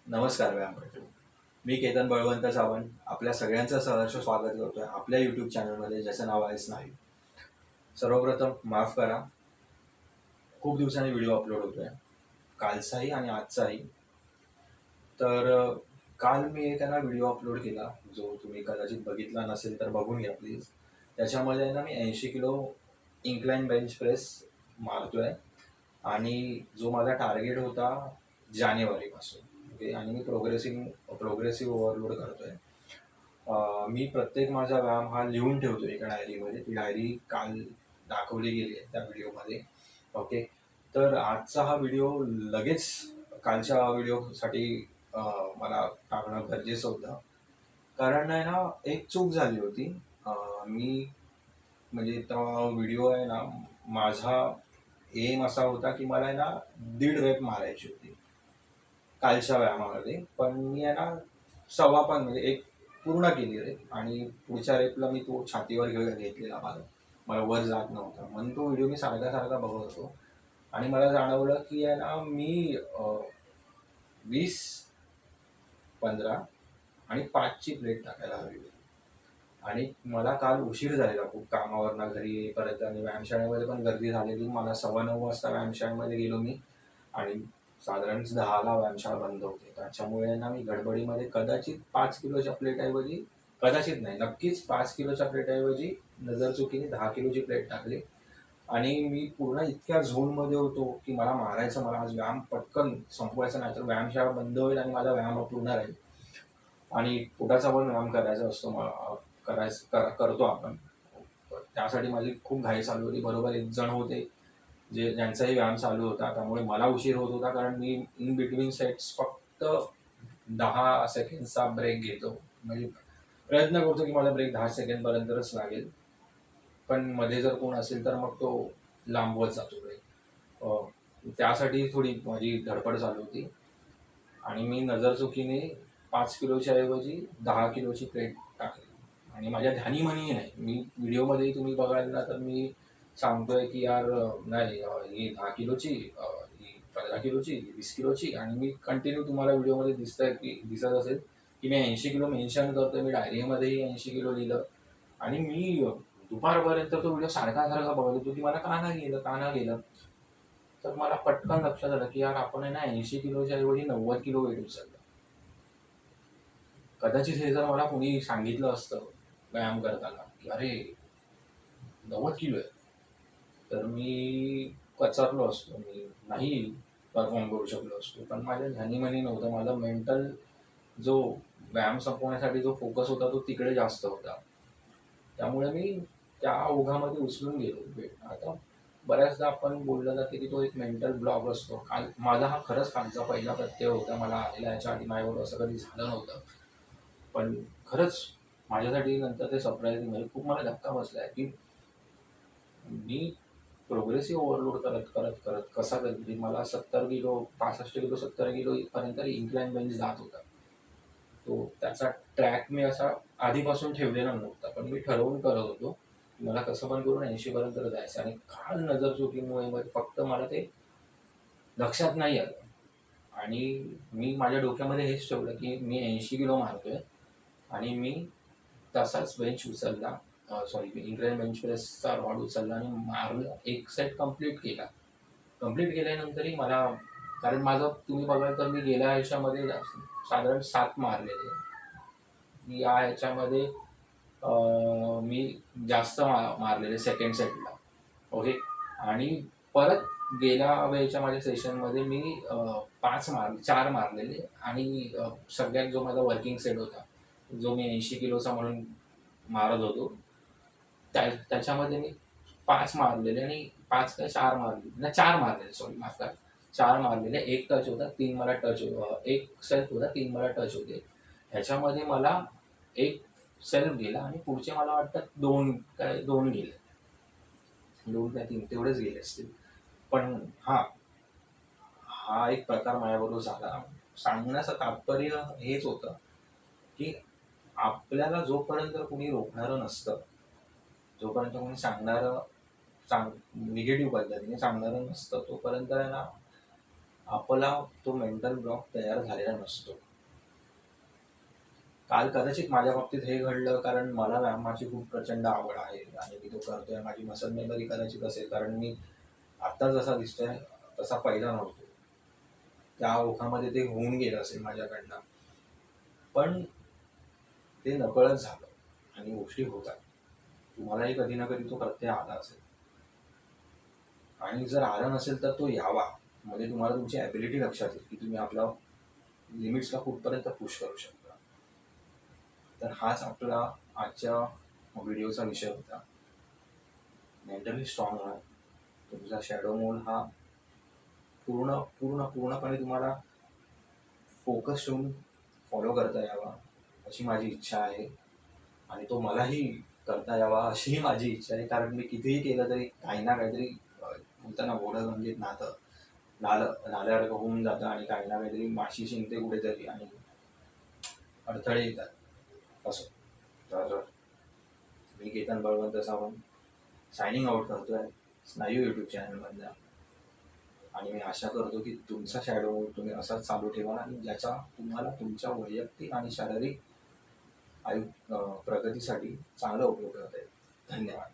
नमस्कार व्यायामपटू. मी केतन बळवंत सावंत आपल्या सगळ्यांचं सहर्ष स्वागत करतोय आपल्या यूट्यूब चॅनलमध्ये, ज्याचं नाव आहेच नाही. सर्वप्रथम माफ करा, खूप दिवसांनी व्हिडिओ अपलोड होतोय, कालचाही आणि आजचाही. तर काल मी त्यांना व्हिडिओ अपलोड केला, जो तुम्ही कदाचित बघितला नसेल तर बघून घ्या प्लीज. त्याच्यामध्ये ना मी 80 किलो इन्क्लाइन बेंच प्रेस मारतोय आणि जो माझा टार्गेट होता जानेवारीपासून, ओके. आणि मी प्रोग्रेसिव्ह ओव्हरलोड करतोय. मी प्रत्येक माझा व्यायाम हा लिहून ठेवतो एका डायरीमध्ये. ती डायरी काल दाखवली गेली आहे त्या व्हिडिओमध्ये, ओके. तर आजचा हा व्हिडिओ लगेच कालच्या व्हिडिओसाठी मला टाकणं गरजेचं होतं, कारण आहे ना एक चूक झाली होती. मी म्हणजे तो व्हिडिओ आहे ना, माझा एम असा होता की मला आहे ना 1.5 रेप मारायची होती कालच्या व्यायामामध्ये, पण मी आहे ना सव्वा पण म्हणजे एक पूर्ण केली रेप, आणि पुढच्या रेपला मी तो छातीवर घेतलेला मला वर जात नव्हता, म्हणून तो व्हिडिओ मी सारखा सारखा बघत होतो. आणि मला जाणवलं की आहे ना मी 20, 15 आणि 5ची प्लेट टाकायला हवी होती. आणि मला काल उशीर झालेला खूप कामावरनं घरी येईपर्यंत, आणि व्यायामशाळेमध्ये पण गर्दी झालेली. मला 9:15 वाजता व्यायामशाळेमध्ये गेलो मी, आणि साधारण 10ला व्यायामशाळा बंद होते. त्याच्यामुळे ना मी गडबडीमध्ये कदाचित 5 किलोच्या प्लेटऐवजी, कदाचित नाही नक्कीच 5 किलोच्या प्लेटऐवजी नजरचुकीने 10 किलोची प्लेट टाकली. आणि मी पूर्ण इतक्या झोनमध्ये होतो की मला मारायचं, मला आज व्यायाम पटकन संपवायचा, नाही तर व्यायामशाळा बंद होईल आणि माझा व्यायाम अपूर्ण राहील. आणि पोटाचा पण व्यायाम करायचा असतो, करतो आपण. त्यासाठी माझी खूप घाई चालू होती. बरोबर एक जण होते ज्यांचाही व्यायाम चालू होता, त्यामुळे मला उशीर होत होता, कारण मी इन बिटवीन सेट्स फक्त 10 सेकंडचा ब्रेक घेतो. म्हणजे प्रयत्न करतो की माझा ब्रेक 10 सेकंडपर्यंतच लागेल, पण मध्ये जर कोण असेल तर मग तो लांबवत जातो ब्रेक. त्यासाठी थोडी माझी धडपड चालू होती, आणि मी नजरचुकीने 5 किलोच्या ऐवजी 10 किलोची प्लेट टाकली. आणि माझ्या ध्यानीमनी नाही, मी व्हिडिओमध्येही तुम्ही बघाल ना तर मी सांगतोय की यार नाही, ही 10 किलोची, ही 15 किलोची, 20 किलोची. आणि मी कंटिन्यू तुम्हाला व्हिडिओमध्ये दिसत असेल की मी 80 किलो मेन्शन करतोय. मी डायरीमध्येही 80 किलो लिहिलं, आणि मी दुपारपर्यंत तो व्हिडिओ सारखा सारखा बघत होतो की मला का नाही गेलं. तर मला पटकन लक्षात आलं की यार आपण आहे ना 80 किलोच्या ऐवजी 90 किलो वेट उचललं. कदाचित हे जर मला कोणी सांगितलं असतं व्यायाम करताना की अरे 90 किलो आहे, तर मी कचरलो असतो, मी नाही परफॉर्म करू शकलो असतो. पण माझ्या ध्यानीमनी नव्हतं, माझा मेंटल जो व्यायाम संपवण्यासाठी जो फोकस होता तो तिकडे जास्त होता. त्यामुळे मी त्या ओघामध्ये उचलून गेलो. आता बऱ्याचदा आपण बोललं जाते की तो एक मेंटल ब्लॉक असतो. काल माझा हा खरंच कालचा पहिला प्रत्यय होता मला आलेला. याच्या आधी माझ्याबरोबर असं कधी झालं नव्हतं, पण खरंच माझ्यासाठी नंतर ते सरप्राईजिंग, म्हणजे खूप मला धक्का बसला आहे की मी प्रोग्रेसिव्ह ओव्हरलोड करत करत करत कसा कधी मला 70 किलो, 65 किलो, 70 किलो पर्यंत इन्क्लाइन बेंच जात होता. तो त्याचा ट्रॅक मी असा आधीपासून ठेवलेला नव्हता, पण मी ठरवून करत होतो मला कसं पण करून 80 पर्यंत जायचं. आणि काल नजर चुकीमुळे फक्त मला ते लक्षात नाही आलं, आणि मी माझ्या डोक्यामध्ये हेच ठेवलं की मी 80 किलो मारतोय, आणि मी तसाच बेंच उचलला, सॉरी इन्क्लाइन बेंच प्रेसचा रॉड उचलला आणि मारलं. एक सेट कंप्लीट केल्यानंतरही मला, कारण माझं तुम्ही बघाल तर मी गेल्या ह्याच्यामध्ये साधारण 7 मारलेले. मी या ह्याच्यामध्ये मी जास्त मारलेले सेकंड सेटला, ओके. आणि परत गेल्या वेळेच्या माझ्या सेशनमध्ये मी 4 मारलेले. आणि सगळ्यात जो माझा वर्किंग सेट होता, जो मी 80 किलोचा म्हणून मारत होतो, त्याच्यामध्ये मी 5 मारलेले, आणि 5 काय 4 मारले ना, 4 मारलेले, सॉरी माफ करा, 4 मारलेले. 1 टच होता, 3 मला टच, 1 सेल्फ होता, 3 मला टच होते. ह्याच्यामध्ये मला 1 सेल्फ गेला, आणि पुढचे मला वाटतं 2 गेले, 2 काय 3 तेवढेच गेले असतील. पण हा एक प्रकार माझ्याबरोबर झाला. सांगण्याचं तात्पर्य हेच होतं की आपल्याला जोपर्यंत कोणी रोखणारं नसतं, जोपर्यंत कोणी निगेटिव्ह पद्धतीने सांगणारं नसतं, तोपर्यंत आहे ना आपला तो मेंटल ब्लॉक तयार झालेला नसतो. काल कदाचित माझ्या बाबतीत हे घडलं कारण मला व्यायामाची खूप प्रचंड आवड आहे आणि मी तो करतोय. माझी मसल मेमरी कदाचित असेल कारण मी आत्ता जसा दिसतोय तसा पहिला नव्हतो. त्या ओघामध्ये ते होऊन गेलं असेल माझ्याकडनं. पण ते नकळत झालं आणि गोष्टी होतात. तुम्हालाही कधी ना कधी तो प्रत्यय आला असेल आणि जर आला नसेल तर तो यावा. म्हणजे तुम्हाला तुमची ॲबिलिटी लक्षात येईल की तुम्ही आपल्या लिमिट्सला कुठपर्यंत पुश करू शकता. तर हाच आपला आजच्या व्हिडिओचा विषय होता. मेंटली स्ट्रॉंग राहा. तुमचा शॅडो मोड हा पूर्णपणे तुम्हाला फोकस ठेवून फॉलो करता यावा अशी माझी इच्छा आहे आणि तो मलाही करता यावा अशीही माझी इच्छा आहे. कारण मी कितीही केलं तरी काही ना काहीतरी बोलताना घोडं म्हणजे नाल्यासारखं होऊन जातं आणि काही ना काहीतरी माशी शिंकते कुठेतरी आणि अडथळे येतात असं. तर मी केतन बळवंत सावंत सायनिंग आउट करतोय स्नायू यूट्यूब चॅनलमधल्या. आणि मी आशा करतो की तुमचा शॅडो मोड तुम्ही असाच चालू ठेवा आणि ज्याचा तुम्हाला तुमच्या वैयक्तिक आणि शारीरिक प्रगतीसाठी चांगला उपयोग करता येईल. धन्यवाद.